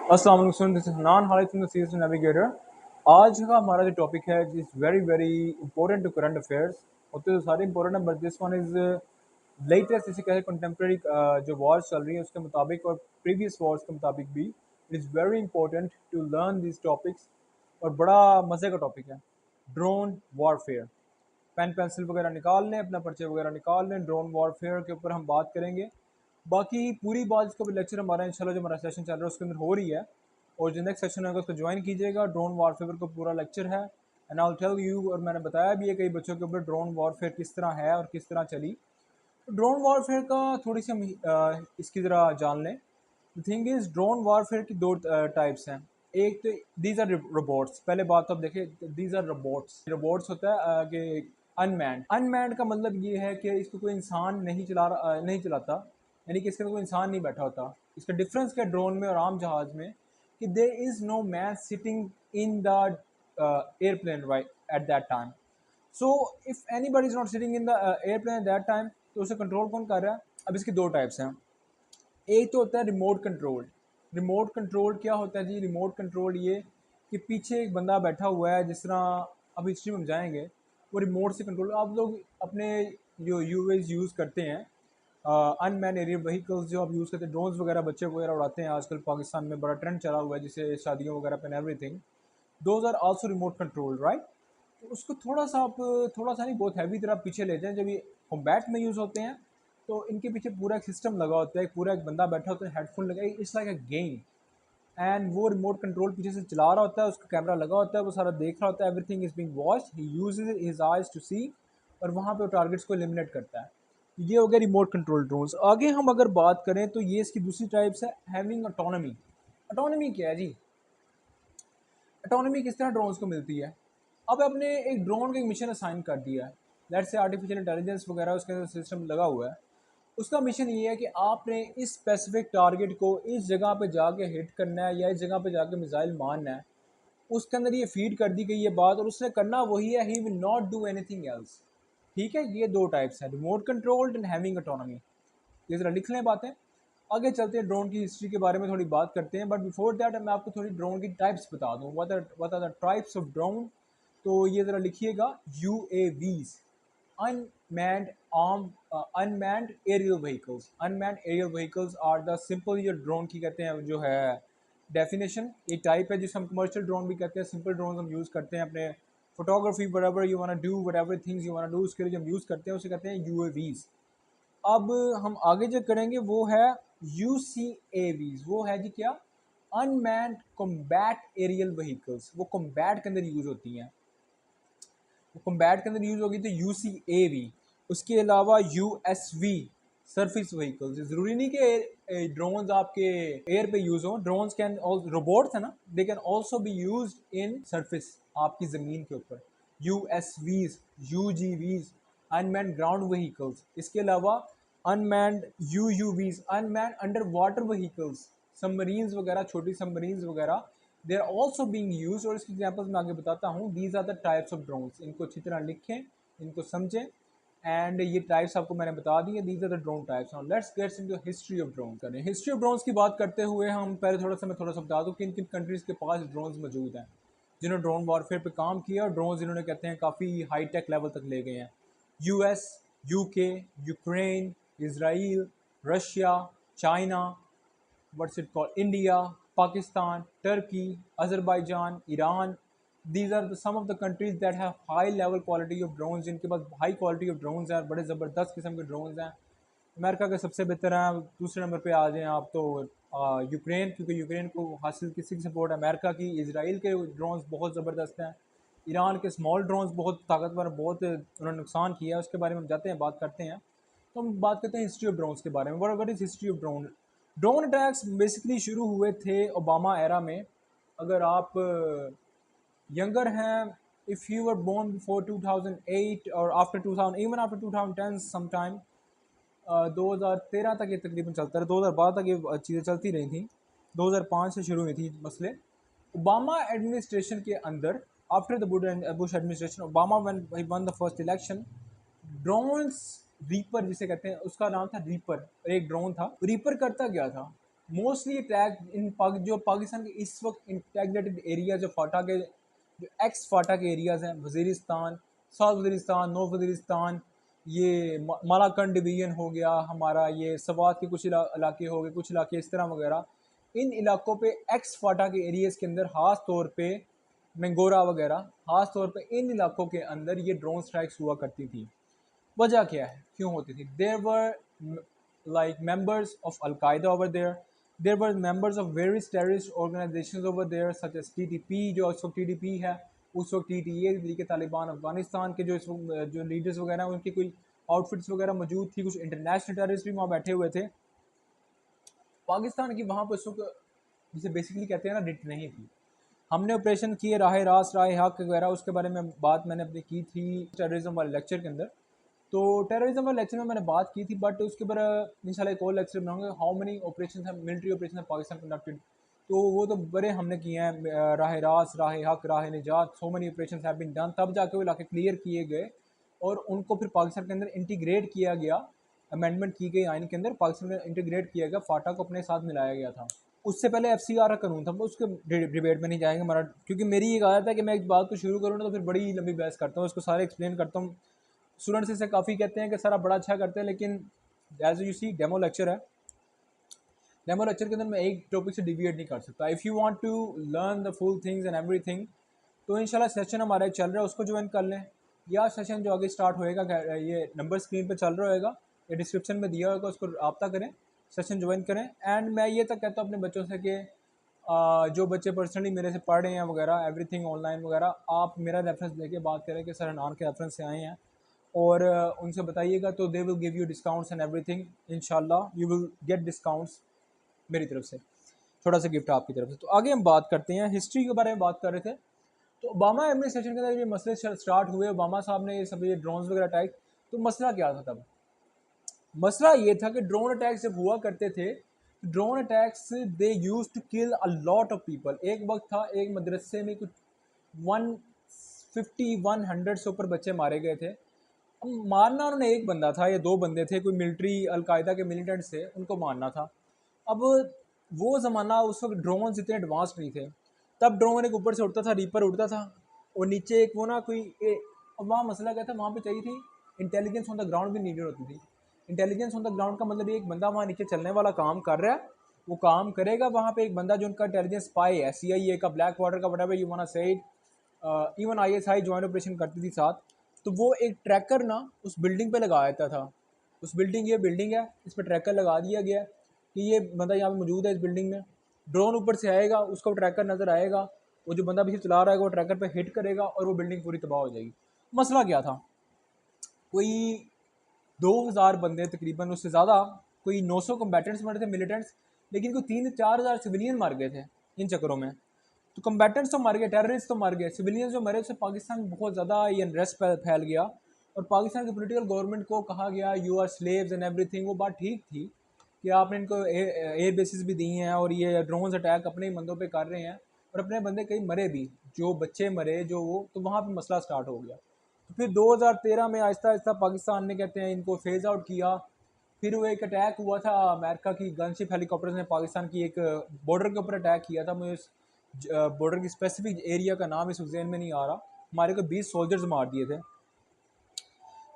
अस्सलाम वालेकुम, this is Hanan Haris from the season navigator. आज का हमारा जो टॉपिक है is very very important to current affairs. होते तो सारे इंपॉर्टेंट है, but this one is latest, इसे कहे कंटेम्प्रेरी जो वॉर्स चल रही है उसके मुताबिक और प्रीवियस वॉर्स के मुताबिक भी it is very important to learn this topics. और बड़ा मज़े का टॉपिक है ड्रोन वॉरफेयर। पेन पेंसिल वगैरह निकाल लें, अपना पर्चे वगैरह निकाल लें, ड्रोन वॉरफेयर के ऊपर हम बात करेंगे। बाकी पूरी बात इसका भी लेक्चर हमारा इंशाल्लाह जो हमारा सेशन चल रहा है उसके अंदर हो रही है, और जो नेक्स्ट सेशन होगा उसको ज्वाइन कीजिएगा। ड्रोन वॉरफेयर का पूरा लेक्चर है and I will tell you, और मैंने बताया भी है कई बच्चों के ऊपर ड्रोन वॉरफेयर किस तरह है और किस तरह चली। तो ड्रोन वॉरफेयर का थोड़ी सी हम इसकी ज़रा जान लें। The thing is drone warfare की दो टाइप्स हैं। एक तो दीज आर रोबोट्स। पहले बात तो आप देखें, दीज आर रोबोट्स। रोबोट्स होता है कि अनमैन्ड। अनमैन्ड का मतलब ये है कि इसको कोई इंसान नहीं चलाता, यानी कि इसके अंदर कोई इंसान नहीं बैठा होता। इसका डिफरेंस क्या ड्रोन में और आम जहाज़ में, कि there is no man sitting in the airplane right at that time. So if anybody is not sitting in the airplane at that time, तो उसे कंट्रोल कौन कर रहा है? अब इसकी दो टाइप्स हैं। एक तो होता है रिमोट कंट्रोल। रिमोट कंट्रोल क्या होता है जी? रिमोट कंट्रोल ये कि पीछे एक बंदा बैठा हुआ है, जिस तरह अब हिस्ट्री में हम जाएंगे, वो रिमोट से कंट्रोल। आप लोग अपने जो यूएस यूज़ करते हैं, अनमैन एरियल व्हीकल्स जो आप यूज़ करते हैं, ड्रोन्स वगैरह बच्चे वगैरह उड़ाते हैं, आजकल पाकिस्तान में बड़ा ट्रेंड चला हुआ है जिसे शादियों वगैरह पे everything, those are also remote control right. तो उसको थोड़ा सा आप, थोड़ा सा नहीं बहुत हैवी तरह पीछे ले जाएं। जब ये कॉम्बैट में यूज़ होते हैं तो इनके पीछे पूरा एक सिस्टम लगा होता है, पूरा एक बंदा बैठा होता है, हेडफोन लगा, it's like a game. And वो रिमोट कंट्रोल पीछे से चला रहा होता है, उसका कैमरा लगा होता है, वो सारा देख रहा होता है, everything is being watched, he uses his eyes to see, और वहाँ पे वो टारगेट्स को एलिमिनेट करता है। ये हो गया रिमोट कंट्रोल ड्रोन्स। आगे हम अगर बात करें तो ये इसकी दूसरी टाइप्स है हैविंग ऑटोनॉमी। ऑटोनॉमी क्या है जी? ऑटोनॉमी किस तरह ड्रोन्स को मिलती है? अब आपने एक ड्रोन को एक मिशन असाइन कर दिया है, लेट्स से आर्टिफिशियल इंटेलिजेंस वगैरह उसके अंदर सिस्टम लगा हुआ है। उसका मिशन ये है कि आपने इस स्पेसिफिक टारगेट को इस जगह पे जाके हिट करना है या इस जगह पे जाके मिसाइल मारना है। उसके अंदर ये फीड कर दी गई ये बात, और उसने करना वही है, he will not do anything else. ठीक है, ये दो टाइप्स हैं, remote controlled and having autonomy. ये ज़रा लिख लें बातें। आगे चलते हैं, ड्रोन की हिस्ट्री के बारे में थोड़ी बात करते हैं, बट बिफोर दैट मैं आपको थोड़ी ड्रोन की टाइप्स बता दूँ। What are the types of drone? तो ये ज़रा लिखिएगा, UAVs, unmanned armed unmanned aerial vehicles। unmanned aerial vehicles are the simple, ये ड्रोन की कहते हैं जो है डेफिनेशन। एक टाइप है जिसे हम कमर्शियल ड्रोन भी कहते हैं। सिंपल ड्रोन हम यूज़ करते हैं अपने photography, whatever you wanna do, whatever things you wanna do, उसके लिए जो हम यूज़ करते हैं उसे कहते हैं UAVs। अब हम आगे जो करेंगे वो है UCAVs। वो है जी क्या? Unmanned combat aerial vehicles. वो कॉम्बैट के अंदर यूज़ होती हैं, वो कॉम्बैट के अंदर यूज़ होगी तो UCAV। उसके अलावा USV, सरफेस व्हीकल्स। ज़रूरी नहीं कि ड्रोन्स आपके एयर पे यूज़ हों। ड्रोन्स कैन, रोबोट्स है ना, they can also be use in surface, आपकी ज़मीन के ऊपर। USVs, UGVs, unmanned ground vehicles. इसके अलावा unmanned UUVs, unmanned underwater vehicles, submarines वगैरह, छोटी सबमरीन्स वगैरह, they are also being use. और इसकी एग्जाम्पल्स मैं आगे बताता हूँ। These are the types of drones. इनको अच्छी तरह लिखें, इनको समझें, एंड ये टाइप्स आपको मैंने बता दी है। These are the drone types. Now let's gets into history of drone. करें हिस्ट्री ऑफ ड्रोन्स की बात करते हुए हम पहले मैं थोड़ा सा बता दूँ कि किन किन कंट्रीज़ के पास ड्रोन्स मौजूद हैं जिन्होंने ड्रोन वॉरफेयर पे काम किया, और ड्रोन जिन्होंने कहते हैं काफ़ी हाई टेक लेवल तक ले गए हैं। US, UK, Ukraine, Israel, Russia, China, what's it called, India, Pakistan, Turkey, Azerbaijan, Iran. These are some of the countries that have high level quality of drones, जिनके पास high quality of drones हैं, बड़े ज़बरदस्त किस्म के drones हैं। America के सबसे बेहतर हैं। दूसरे नंबर पे आ जाएं आप तो यूक्रेन, क्योंकि यूक्रेन को हासिल किसी की सपोर्ट अमेरिका की। इसराइल के ड्रोन्स बहुत ज़बरदस्त हैं। ईरान के स्मॉल ड्रोन्स बहुत ताकतवर, बहुत उन्होंने नुकसान किया है, उसके बारे में हम जाते हैं, बात करते हैं। तो हम बात करते हैं हिस्ट्री ऑफ ड्रोन्स के बारे में। What is history of drone? Drone attacks basically शुरू हुए थे ओबामा एरा में। अगर आप यंगर हैं, if you were born before 2008 और आफ्टर 2000, इवन आफ्टर 2010 समटाइम, 2013 तक ये तकरीबन चलता रहा, 2012 तक ये चीज़ें चलती रही थी। 2005 से शुरू हुई थी मसले। ओबामा एडमिनिस्ट्रेशन के अंदर, after the Bush administration, Obama when he one the first election, drones, reaper जिसे कहते हैं, उसका नाम था रीपर। एक ड्रोन था रीपर। करता क्या था? मोस्टली अटैक जो पाकिस्तान के इस वक्त इंटेग्रेटेड एरिया जो फाटा के जो एक्स फाटा के एरियाज़ हैं, वज़ीरिस्तान, साउथ वज़ीरिस्तान, नॉर्थ वज़ीरिस्तान, ये मालाकंड डिवीजन हो गया हमारा, ये सवात के कुछ इलाके हो गए, कुछ इलाके इस तरह वगैरह, इन इलाकों पे एक्स फाटा के एरियाज़ के अंदर ख़ास तौर पे मंगोरा वगैरह, ख़ास तौर पे इन इलाकों के अंदर ये ड्रोन स्ट्राइक्स हुआ करती थी। वजह क्या है, क्यों होती थी? There were like members of al Qaeda over there were members of various terrorist organisations over there such as TTP, जो उस वक्त टीटीपी है, उस वक्त टीटीए तरीके तालिबान अफगानिस्तान के जो इस वक्त जो लीडर्स वगैरह हैं उनकी कोई आउटफिट्स वगैरह मौजूद थी, कुछ इंटरनेशनल टेररिस्ट भी वहाँ बैठे हुए थे। पाकिस्तान की वहाँ पर उस वक्त जिसे बेसिकली कहते हैं ना डिट नहीं थी। हमने ऑपरेशन किए राह रास राह हक वगैरह, उसके बारे में बात मैंने अपनी की थी टेररिज्म वाले लेक्चर के अंदर। तो टेररिज्म वाले लेक्चर में मैंने बात की थी, बट उसके ऊपर इंशाल्लाह एक और लेक्चर बनाऊंगा, हाउ मेनी ऑपरेशन है मिलिट्री ऑपरेशन है पाकिस्तान कंडक्टेड। तो वो तो बड़े हमने किए हैं, राह रास राह Haq Rah Nijat, so many operation have been done, तब जाके वो इलाके क्लियर किए गए और उनको फिर पाकिस्तान के अंदर इंटीग्रेट किया गया, अमेंडमेंट की गई आइन के अंदर, पाकिस्तान में इंटीग्रेट किया गया, फाटा को अपने साथ मिलाया गया था। उससे पहले एफसीआर का कानून था, उसके डिबेट में नहीं जाएंगे हमारा, क्योंकि मेरी एक आदत है कि मैं एक बात को शुरू करूँ ना तो फिर बड़ी लंबी बहस करता हूँ, उसको सारे एक्सप्लेन करता हूँ। स्टूडेंट्स इससे काफ़ी कहते हैं कि सर आप बड़ा अच्छा करते हैं, लेकिन as you see demo lecture है, डेमो लेक्चर के अंदर मैं एक टॉपिक से डिविएट नहीं कर सकता। If you want to learn the full things and everything, तो इंशाल्लाह सेशन हमारा एक चल रहा है, उसको ज्वाइन कर लें, या सेशन जो आगे स्टार्ट होएगा, ये नंबर स्क्रीन पे चल रहा होएगा या डिस्क्रिप्शन में दिया होगा, उसको रब्ता करें, सेशन ज्वाइन करें। एंड मैं ये तक कहता हूँ अपने बच्चों से कि जो बच्चे पर्सनली मेरे से पढ़ रहे हैं वगैरह, एवरीथिंग ऑनलाइन वगैरह, आप मेरा रेफरेंस लेके बात करें कि सर अनान के रेफरेंस से आए हैं, और उनसे बताइएगा तो they will give you discounts and everything. इंशाल्लाह यू विल गेट डिस्काउंट्स मेरी तरफ से, छोटा सा गिफ्ट आपकी तरफ से। तो आगे हम बात करते हैं, हिस्ट्री के बारे में बात कर रहे थे। तो ओबामा एडमिनिस्ट्रेशन के अंदर ये मसले स्टार्ट हुए, ओबामा साहब ने ये सब ये ड्रोन्स वगैरह अटैक, तो मसला क्या था तब? मसला ये था कि ड्रोन अटैक्स जब हुआ करते थे, drone attacks they used to kill a lot of people. एक वक्त था एक मदरसे में कुछ 150-100 से ऊपर बच्चे मारे गए थे। अब मारना उन्होंने एक बंदा था या दो बंदे थे, कोई मिलिट्री अलकायदा के मिलिटेंट्स थे, उनको मारना था। अब वो ज़माना, उस वक्त ड्रोन इतने एडवांस नहीं थे, तब ड्रोन एक ऊपर से उड़ता था, रीपर उड़ता था, और नीचे एक वो ना कोई अब वहाँ मसला क्या था, वहाँ पे चाहिए थी इंटेलिजेंस ऑन द ग्राउंड भी नीडेड होती थी। इंटेलिजेंस ऑन द ग्राउंड का मतलब एक बंदा वहाँ नीचे चलने वाला काम कर रहा है, वो काम करेगा वहाँ पे एक बंदा जो उनका इंटेलिजेंस पाए है, CIA का, ब्लैक वाटर का, व्हाटएवर यू वांट टू से it, even ISI joint operation करती थी साथ। तो वो एक ट्रैकर ना उस बिल्डिंग पे लगा देता था, उस बिल्डिंग, ये बिल्डिंग है, इस पर ट्रैकर लगा दिया गया कि ये बंदा यहाँ पे मौजूद है इस बिल्डिंग में। ड्रोन ऊपर से आएगा, उसको ट्रैकर नज़र आएगा, वो जो बंदा पीछे चला रहा है वो ट्रैकर पे हिट करेगा और वो बिल्डिंग पूरी तबाह हो जाएगी। मसला क्या था, कोई 2000 बंदे तकरीबन, उससे ज़्यादा, कोई 900 कम्बैटेंट्स मरे थे मिलिटेंट्स, लेकिन कोई 3-4 हज़ार सिविलियन मार गए थे इन चक्करों में। तो कम्बैटेंट्स तो मर गए, टेररिस्ट तो मर गए, सिविलियन जो मरे उससे पाकिस्तान में बहुत ज़्यादा ये अनरेस्ट फैल गया, और पाकिस्तान की पोलिटिकल गवर्नमेंट को कहा गया you are slaves and everything. वो बात ठीक थी कि आपने इनको एयर बेसिस भी दी हैं और ये ड्रोन्स अटैक अपने ही बंदों पे कर रहे हैं, और अपने बंदे कई मरे भी, जो बच्चे मरे जो वो, तो वहाँ पे मसला स्टार्ट हो गया। तो फिर 2013 में आहिस्ता आहिस्ता पाकिस्तान ने कहते हैं इनको फेज़ आउट किया। फिर वो एक अटैक हुआ था, अमेरिका की गनशिप हेलीकॉप्टर्स ने पाकिस्तान की एक बॉर्डर के ऊपर अटैक किया था। मुझे बॉर्डर की स्पेसिफिक एरिया का नाम इस जेन में नहीं आ रहा। हमारे को 20 सोल्जर्स मार दिए थे।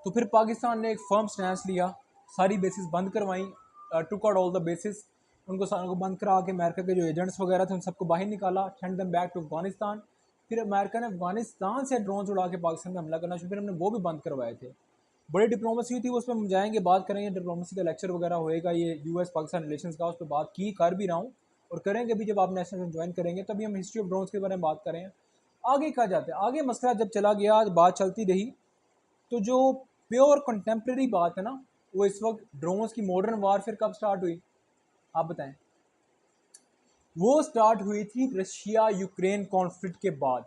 तो फिर पाकिस्तान ने एक फर्म स्टैंस लिया, सारी बेसिस बंद करवाई, took out all the basis, उनको सारों को बंद करा के अमेरिका के जो एजेंट्स वगैरह थे उन सबको बाहर निकाला, send them back to Afghanistan. फिर अमेरिका ने अफगानिस्तान से ड्रोन उड़ा के पाकिस्तान में हमला करना शुरू, फिर हमने वो भी बंद करवाए थे। बड़ी डिप्लोमेसी थी, उस पर हम जाएंगे, बात करेंगे, डिप्लोमेसी का लेक्चर वगैरह होएगा, ये US पाकिस्तान रिलेशंस का, उस पर बात की कर भी रहा हूँ और करेंगे भी। जब आप नेशनल ज्वाइन करेंगे तभी हम हिस्ट्री ऑफ ड्रोन्स के बारे में बात करें। आगे कहा जाता है, आगे मसला जब चला गया, बात चलती रही, तो जो प्योर कंटेम्प्रेरी बात है ना, वो इस वक्त ड्रोन्स की मॉडर्न वारफेयर कब स्टार्ट हुई, आप बताएं? वो स्टार्ट हुई थी रशिया यूक्रेन कॉन्फ्लिक्ट के बाद।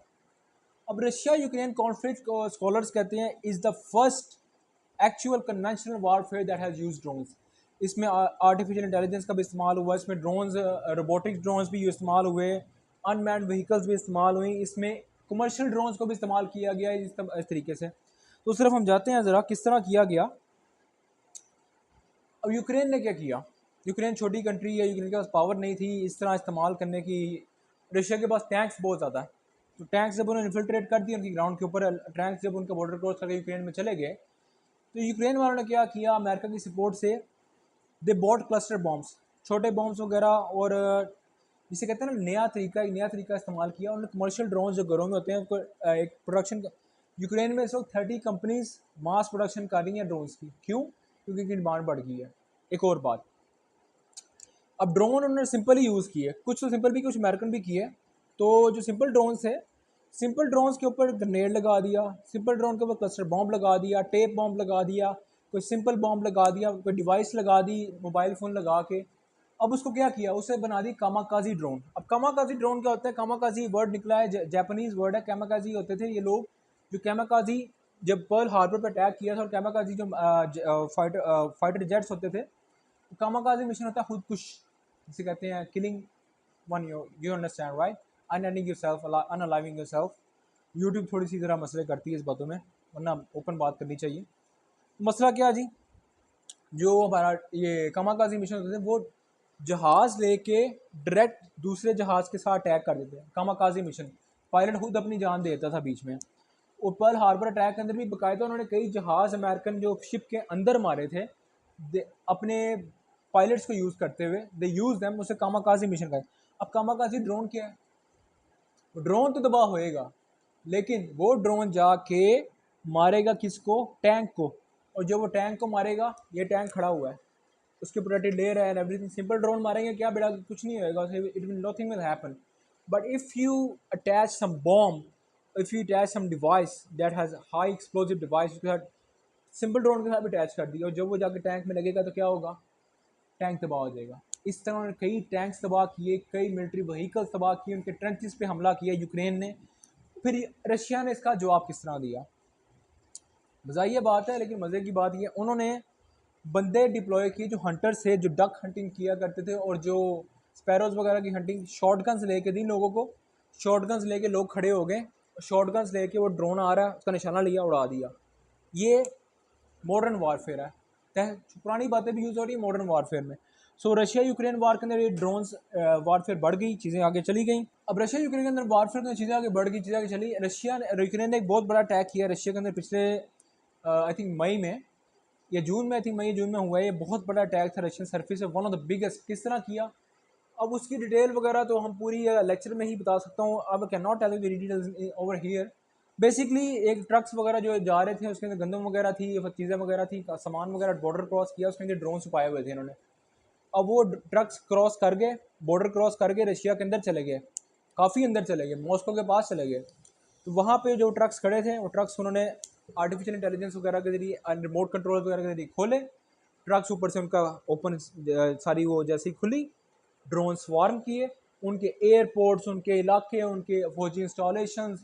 अब रशिया यूक्रेन कॉन्फ्लिक्ट को स्कॉलर्स कहते हैं is the first actual conventional warfare that has used drones. इसमें आर्टिफिशियल इंटेलिजेंस का भी इस्तेमाल हुआ, इसमें ड्रोन्स, रोबोटिक्स ड्रोन्स भी इस्तेमाल हुए, अनमैन्ड व्हीकल्स भी इस्तेमाल हुई, इसमें कमर्शियल ड्रोन्स को भी इस्तेमाल किया गया इस तरीके से। तो सिर्फ हम जाते हैं ज़रा किस तरह किया गया। अब यूक्रेन ने क्या किया, यूक्रेन छोटी कंट्री है, यूक्रेन के पास पावर नहीं थी इस तरह इस्तेमाल करने की। रशिया के पास टैंक्स बहुत ज़्यादा है, तो टैंक्स जब उन्होंने इन्फिल्ट्रेट कर दिया उनकी ग्राउंड के ऊपर, टैंक्स जब उनका बॉर्डर क्रॉस करके यूक्रेन में चले गए, तो यूक्रेन वालों ने क्या किया, अमेरिका की सपोर्ट से दे बॉट क्लस्टर बॉम्ब्स, छोटे बॉम्ब्स वगैरह, और जिसे कहते हैं ना नया तरीका इस्तेमाल किया उन्होंने। कमर्शियल ड्रोन जो घरों में होते हैं उनको एक प्रोडक्शन, यूक्रेन में इस वक्त 30 कंपनीज मास प्रोडक्शन कर रही हैं ड्रोन्स की। क्यों? क्योंकि इनकी डिमांड बढ़ गई है। एक और बात, अब ड्रोन उन्होंने सिंपल ही यूज़ किए, कुछ तो सिंपल भी कुछ अमेरिकन भी किए। तो जो सिंपल ड्रोन्स है, सिंपल ड्रोन्स के ऊपर ग्रेनेड लगा दिया, सिंपल ड्रोन के ऊपर क्लस्टर बॉम्ब लगा दिया, टेप बॉम्ब लगा दिया, कोई सिंपल बॉम्ब लगा दिया, कोई डिवाइस लगा दी मोबाइल फ़ोन लगा के। अब उसको क्या किया, उसे बना दी कामाकाजी ड्रोन। अब कामाकाजी ड्रोन क्या होता है, कामाकाजी वर्ड निकला है, जापानीज़ वर्ड है। कामाकाजी होते थे ये लोग जो कामाकाजी, जब पर्ल हार्बर पर अटैक किया था, और कामाकाजी जो फाइटर जेट्स होते थे, कामाकाजी मिशन होता है खुदकुश, जिसे कहते हैं killing one, you understand right, unending yourself, unaliving yourself. YouTube थोड़ी सी ज़रा मसले करती है इस बातों में, वरना ओपन बात करनी चाहिए। मसला क्या जी, जो हमारा ये कामाकाजी मिशन होते थे वो जहाज़ लेके डायरेक्ट दूसरे जहाज़ के साथ अटैक कर देते हैं। कामाकाजी मिशन, पायलट खुद अपनी जान देता था बीच में। और पर्ल हार्बर अटैक के अंदर भी बाकायदा उन्होंने कई जहाज़ अमेरिकन जो शिप के अंदर मारे थे, अपने पायलट्स को यूज़ करते हुए, दे यूज़ देम, उसे कामाकाजी मिशन का। अब कामाकाजी ड्रोन क्या है, ड्रोन तो तबाह होएगा, लेकिन वो ड्रोन जाके मारेगा किसको, टैंक को। और जब वो टैंक को मारेगा, ये टैंक खड़ा हुआ है, उसके प्रोटेक्टेड लेयर है एंड एवरीथिंग, सिंपल ड्रोन मारेंगे क्या बेटा, कुछ नहीं होएगा, it will nothing will happen. But if you attach some bomb, if you attach some device that has high explosive device, उसके साथ सिंपल ड्रोन के साथ अटैच कर दिया, और जब वो जाके टैंक में लगेगा तो क्या होगा, टैंक तबाह हो जाएगा। इस तरह उन्होंने कई टैंक्स तबाह किए, कई मिलिट्री व्हीकल्स तबाह किए, उनके ट्रेंचेस पे हमला किया यूक्रेन ने। फिर रशिया ने इसका जवाब किस तरह दिया, मज़ाहिया बात है, लेकिन मज़े की बात ये, उन्होंने बंदे डिप्लॉय किए जो हंटर्स थे, जो डक हंटिंग किया करते थे, और जो स्पैरोज वगैरह की हंटिंग, शॉटगन्स लेके दी लोगों को, शॉटगन्स लेके लोग खड़े हो गए, शॉटगन्स लेके वो ड्रोन आ रहा है उसका निशाना लिया, उड़ा दिया। ये मॉडर्न वारफेयर है, पुरानी बातें भी यूज़ हो रही है मॉडर्न वारफेयर में। सो रशिया यूक्रेन वार के अंदर ये ड्रोन्स वारफेयर बढ़ गई, चीज़ें आगे चली गई। अब रशिया यूक्रेन के अंदर वारफेयर के अंदर चीज़ें आगे बढ़ गई, चीज़ें आगे चली। रशिया ने, यूक्रेन ने एक बहुत बड़ा अटैक किया रशिया के अंदर पिछले आई थिंक मई में या जून में, आई थिंक मई जून में हुआ है। ये बहुत बड़ा अटैक था रशियन सर्फिस से, वन ऑफ द बिगेस्ट। किस तरह किया, अब उसकी डिटेल वगैरह तो हम पूरी लेक्चर में ही बता सकता हूँ, अब can not tell you the details over here. Basically एक ट्रक्स वगैरह जो जा रहे थे, उसके अंदर गंदम वगैरह थी, चीज़ें वगैरह थी, सामान वगैरह, बॉर्डर क्रॉस किया, उसके अंदर ड्रोन छुपाए हुए थे इन्होंने। अब वो ट्रक्स क्रॉस कर गए, बॉर्डर क्रॉस करके रशिया के अंदर चले गए, काफ़ी अंदर चले गए, मॉस्को के पास चले गए। तो वहाँ पे जो ट्रक्स खड़े थे, वो ट्रक्स उन्होंने आर्टिफिशियल इंटेलिजेंस वगैरह के जरिए, रिमोट कंट्रोल वगैरह के जरिए खोले, ट्रक्स ऊपर से उनका ओपन, सारी वो जैसी खुली, ड्रोन स्वार्म किए, उनके एयरपोर्ट्स, उनके इलाके, उनके फौजी इंस्टॉलेशन,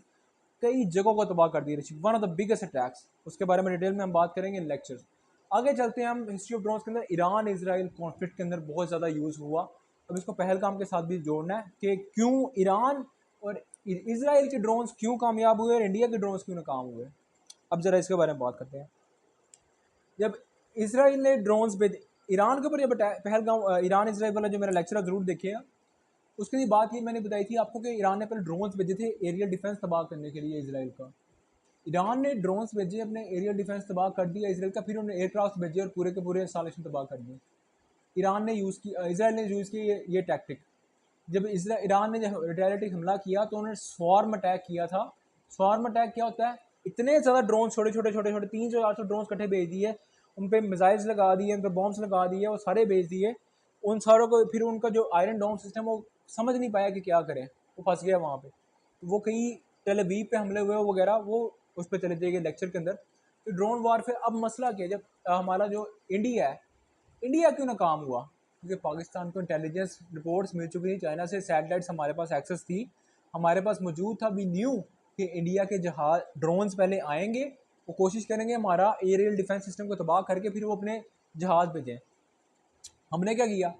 कई जगहों को तबाह कर दिया। One of the biggest attacks, उसके बारे में डिटेल में हम बात करेंगे इन लेक्चर्स। आगे चलते हैं हम हिस्ट्री ऑफ ड्रोन्स के अंदर। ईरान इसराइल कॉन्फ्लिक्ट के अंदर बहुत ज़्यादा यूज़ हुआ। अब इसको पहलगाम के साथ भी जोड़ना है कि क्यों ईरान और इसराइल के ड्रोन्स क्यों कामयाब हुए और इंडिया के ड्रोन्स क्यों नाकाम हुए। अब ज़रा इसके बारे में बात करते हैं। जब इसराइल ने ड्रोन्स भेज ईरान के ऊपर, जब पहलगाम, ईरान इसराइल वाला जो मेरा लेक्चर है ज़रूर देखिएगा, उसके लिए बात ये मैंने बताई थी आपको कि ईरान ने पहले ड्रोन्स भेजे थे एरियल डिफेंस तबाह करने के लिए इसराइल का। ईरान ने ड्रोन्स भेजे, अपने एरियल डिफेंस तबाह कर दिया इसराइल का, फिर उन्होंने एयरक्राफ्ट भेजे और पूरे के पूरे इंस्टॉलेशन तबाह कर दिए। ईरान ने यूज़ की, इसराइल ने यूज़ की ये टैक्टिक। जब ईरान ने जब रिटेलिएटरी हमला किया तो उन्होंने स्वार्म अटैक किया था। स्वार्म अटैक क्या होता है, इतने ज़्यादा ड्रोन, छोटे छोटे छोटे छोटे 300-400 ड्रोन इकट्ठे भेज दिए, उन पर मिसाइल्स लगा दिए, उन पर बॉम्ब्स लगा दिए, वो सारे भेज दिए उन सारों को। फिर उनका जो आयरन डोम सिस्टम, वो समझ नहीं पाया कि क्या करें, वो फंस गया वहाँ पे। तो वो कई टेल अवीव पे हमले हुए वगैरह, वो उस पर चले जाएंगे लेक्चर के अंदर। तो ड्रोन वार फिर, अब मसला क्या है, जब हमारा जो इंडिया है, इंडिया क्यों नाकाम हुआ, क्योंकि पाकिस्तान को इंटेलिजेंस रिपोर्ट्स मिल चुकी थी, चाइना से सैटेलाइट्स हमारे पास एक्सेस थी, हमारे पास मौजूद था। वी न्यू कि इंडिया के जहाज ड्रोन्स पहले आएंगे, वो कोशिश करेंगे हमारा एरियल डिफेंस सिस्टम को तबाह करके फिर वो अपने जहाज़ भेजें। हमने क्या किया,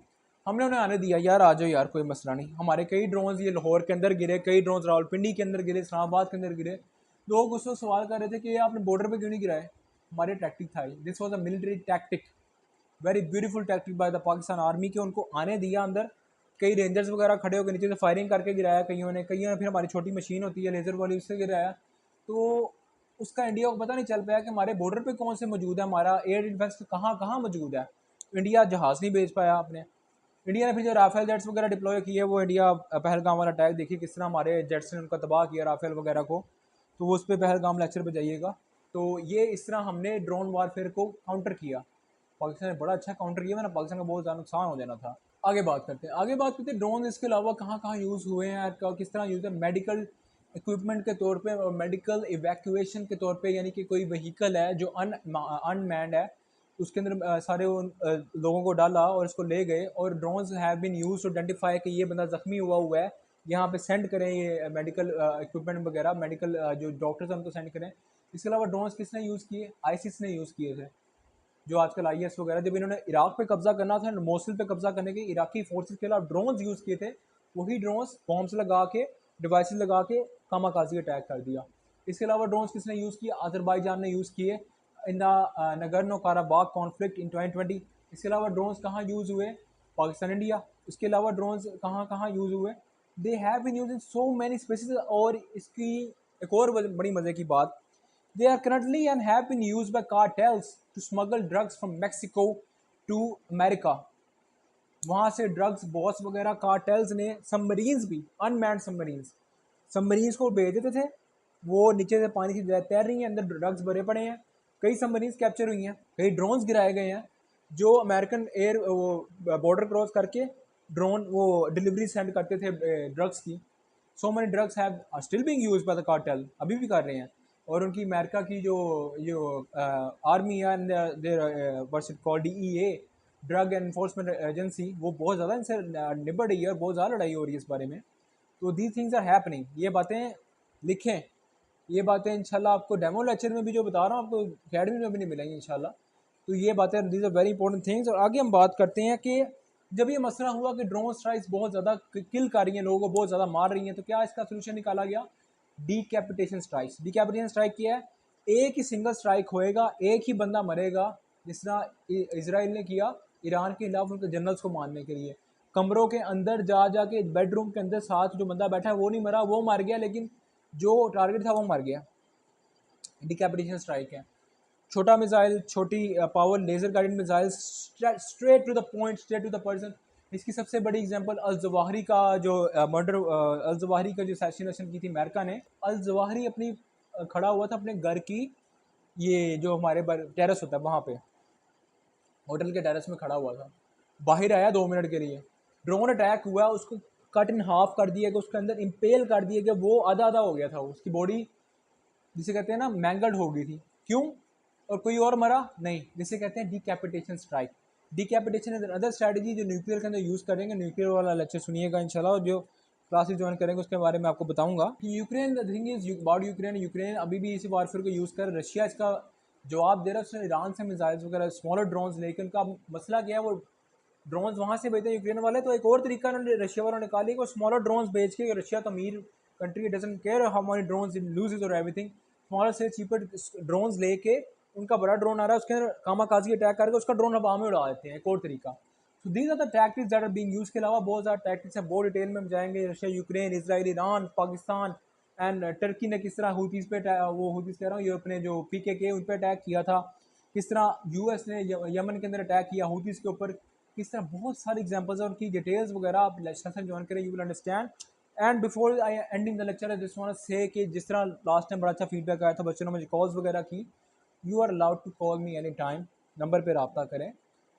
हमने उन्हें आने दिया, यार आ जाओ यार, कोई मसला नहीं। हमारे कई ड्रोन्स ये लाहौर के अंदर गिरे, कई ड्रोन्स रावलपिंडी के अंदर गिरे, इस्लामाबाद के अंदर गिरे। लोग उसको सवाल कर रहे थे कि ये आपने बॉर्डर पे क्यों नहीं गिराए। हमारी टैक्टिक था, this was a military tactic. Very beautiful tactic by the Pakistan army के उनको आने दिया अंदर। कई रेंजर्स वगैरह खड़े होकर नीचे से फायरिंग करके गिराया कईयों ने फिर हमारी छोटी मशीन होती है लेज़र वाली उससे गिराया। तो उसका इंडिया को पता नहीं चल पाया कि हमारे बॉर्डर पे कौन से मौजूद है, हमारा एयर डिफेंस कहाँ कहाँ मौजूद है। इंडिया जहाज़ नहीं भेज पाया अपने। इंडिया ने फिर जो राफेल जेट्स वगैरह डिप्लॉय किए वो इंडिया पहलगाम वाला अटैक देखिए किस तरह हमारे जेट्स ने उनका तबाह किया राफेल वगैरह को। तो वो उस पर पहलगाम लेक्चर पे जाइएगा। तो ये इस तरह हमने ड्रोन वारफेयर को काउंटर किया। पाकिस्तान ने बड़ा अच्छा काउंटर किया, वरना पाकिस्तान का बहुत ज़्यादा नुकसान हो जाना था। आगे बात करते हैं ड्रोन इसके अलावा कहाँ कहाँ यूज़ हुए हैं और किस तरह यूज़ है। मेडिकल इक्विपमेंट के तौर पे और मेडिकल इवैक्यूएशन के तौर पे, यानी कि कोई व्हीकल है जो अनमैन्ड है उसके अंदर सारे उन लोगों को डाला और इसको ले गए। और drones have been used to identify कि ये बंदा ज़ख्मी हुआ है, यहाँ पे सेंड करें ये मेडिकल इक्विपमेंट वगैरह, मेडिकल जो डॉक्टर्स हैं उनको सेंड करें। इसके अलावा ड्रोन्स किसने यूज़ किए? आईसिस ने यूज़ किए थे। जो आजकल आईएस वगैरह, जब इन्होंने इराक पे कब्जा करना था, मोसुल पे कब्जा करने के इराकी फोर्सेस के खिलाफ ड्रोन्स यूज़ किए थे, वही ड्रोन्स बॉम्ब्स लगा के डिवाइसेस लगा के कामाकाजी अटैक कर दिया। इसके अलावा ड्रोन्स किसने यूज़ किए? अजरबैजान ने यूज़ किए in the Nagorno काराबाग conflict in 2020। इसके अलावा ड्रोन्स कहाँ यूज़ हुए? पाकिस्तान इंडिया। इसके अलावा ड्रोन्स कहाँ कहाँ यूज़ हुए? They have been used in so many spaces. और इसकी एक और बड़ी मज़े की बात, they are currently and have been used by cartels to smuggle drugs from Mexico to America। वहाँ से ड्रग्स बॉस वगैरह कार्टेल्स ने सबमरीन्स भी, अनमैन्ड सबमरीन्स को भेज देते थे। वो नीचे से पानी की तैर रही हैं, अंदर ड्रग्स भरे पड़े हैं। कई सबमरीन्स कैप्चर हुई हैं, कई ड्रोन्स गिराए गए हैं जो अमेरिकन एयर वो बॉर्डर क्रॉस करके ड्रोन वो डिलीवरी सेंड करते थे ड्रग्स की। So many drugs have still being used by the cartel, अभी भी कर रहे हैं। और उनकी अमेरिका की जो आर्मी है, there what's it called, DEA, drug enforcement agency, वो बहुत ज़्यादा इनसे निबड़ रही है और बहुत ज़्यादा लड़ाई हो रही है इस बारे में। तो दीज थिंग्स आर हैपनिंग। ये बातें लिखें, ये बातें इंशाल्लाह आपको डेमो लेक्चर में भी जो बता रहा हूँ आपको अकेडमी में भी नहीं मिलेंगी इंशाल्लाह। तो ये बातें, these are very important things. और आगे हम बात करते हैं कि जब ये मसला हुआ कि ड्रोन स्ट्राइक्स बहुत ज़्यादा किल कर रही हैं, लोगों को बहुत ज़्यादा मार रही हैं, तो क्या इसका सोल्यूशन निकाला गया? डीकैपिटेशन स्ट्राइक्स। डीकैपिटेशन स्ट्राइक किया है, एक ही सिंगल स्ट्राइक होएगा, एक ही बंदा मरेगा, जिस तरह इसराइल ने किया ईरान के खिलाफ उनके जनरल्स को मारने के लिए। कमरों के अंदर जा के बेडरूम के अंदर साथ जो बंदा बैठा है वो नहीं मरा, वो मर गया, लेकिन जो टारगेट था वो मर गया। डिकैपिटेशन स्ट्राइक है। छोटा मिसाइल, छोटी power laser guided missile, straight to the point, straight to the person. इसकी सबसे बड़ी एग्जांपल अल जवाहरी का जो मर्डर, अल जवाहरी का जो असैसिनेशन की थी अमेरिका ने। अल जवाहरी अपनी खड़ा हुआ था अपने घर की, ये जो हमारे टेरेस होता है वहाँ पे, होटल के टेरेस में खड़ा हुआ था। बाहर आया 2 मिनट के लिए, ड्रोन अटैक हुआ, उसको कट इन हाफ कर दिया गया, उसके अंदर इम्पेल कर दिया गया, वो आधा आधा हो गया था, उसकी बॉडी जिसे कहते हैं ना मैंगल्ड हो गई थी। क्यों? और कोई और मरा नहीं, जिसे कहते हैं डीकैपिटेशन स्ट्राइक। डीकैपिटेशन इज अदर स्ट्रैटेजी जो न्यूक्लियर के अंदर यूज़ करेंगे। न्यूक्लियर वाला लेक्चर सुनिएगा इंशाल्लाह, और जो क्लासेस ज्वाइन करेंगे उसके बारे में आपको बताऊंगा। Ukraine, the thing is about Ukraine, Ukraine अभी भी इसी वारफेयर को यूज़ कर, रशिया इसका जवाब दे रहा है। उसने ईरान से मिसाइल्स वगैरह स्मॉलर ड्रोन्स लेकर, उनका मसला क्या है, वो ड्रोन्स वहाँ से भेजते हैं यूक्रेन वाले। तो एक और तरीका उन्होंने रशिया वालों ने निकाली कि स्मॉलर ड्रोन्स भेज के, रशिया तो अमीर country, doesn't care how many drones it loses और एवरीथिंग, स्मॉलर से चीपर ड्रोन्स लेके उनका बड़ा ड्रोन आ रहा है उसके अंदर कामाकाजी अटैक करके उसका ड्रोन हवा में उड़ा देते हैं। एक और तरीका। So these are the tactics that are being used. के अलावा बहुत सारे टैक्टिक्स हैं, बहुत डिटेल में हम जाएंगे। Russia, Ukraine, Israel, Iran, Pakistan and Turkey ने किस तरह हुतीस पे, वो हुतीस कह रहा हूँ, ये अपने जो पीकेके उन पर अटैक किया था। किस तरह यूएस ने यमन के अंदर अटैक किया हुतीस के ऊपर। किस तरह बहुत सारी एग्जांपल्स हैं, उनकी डिटेल्स वगैरह आप लेक्चर ज्वाइन करें, you will understand. And before I ending the lecture I just want to say कि जिस तरह लास्ट टाइम बड़ा अच्छा फीडबैक आया था, बच्चों ने मुझे कॉल्स वगैरह की। You are allowed to call me any time. Number पर रब्ता करें,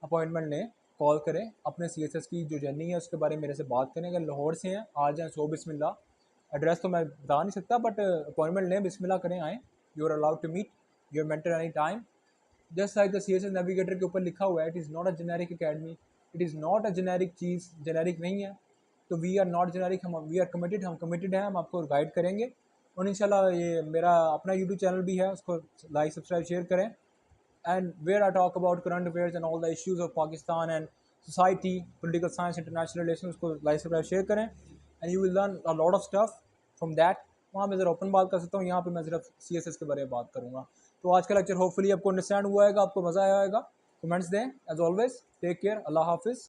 अपॉइंटमेंट लें, कॉल करें, अपने CSS की जो जर्नी है उसके बारे में मेरे से बात करें। अगर लाहौर से हैं आ जाएँ, सो बिस्मिल्लाह। एड्रेस तो मैं बता नहीं सकता, बट अपॉइंटमेंट लें, बिस्मिल्लाह करें, आएँ। You are allowed to meet your mentor any time. Just like the CSS navigator के ऊपर लिखा हुआ है, it is not a generic academy, it is not a generic चीज़, जेनेरिक नहीं है। तो वी आर नॉट जेनेरिक, हम वी आर कमिटेड, हम कमिटेड हैं, हम आपको गाइड करेंगे। और इंशाल्लाह ये मेरा अपना यूट्यूब चैनल भी है, उसको लाइक, सब्सक्राइब, शेयर करें। And where I talk about current affairs and all the issues of Pakistan and society, political science, international relation, उसको लाइक, सब्सक्राइब, शेयर करें। And you will learn a lot of stuff from that. वहाँ मैं ज़रा open बात कर सकता हूँ, यहाँ पे मैं सिर्फ CSS के बारे में बात करूँगा। तो आज का लेक्चर होपफुली आपको अंडरस्टैंड हुआ होगा, आपको मज़ा आया होगा। कमेंट्स दें। एज ऑलवेज टेक केयर, अल्लाह हाफिज़।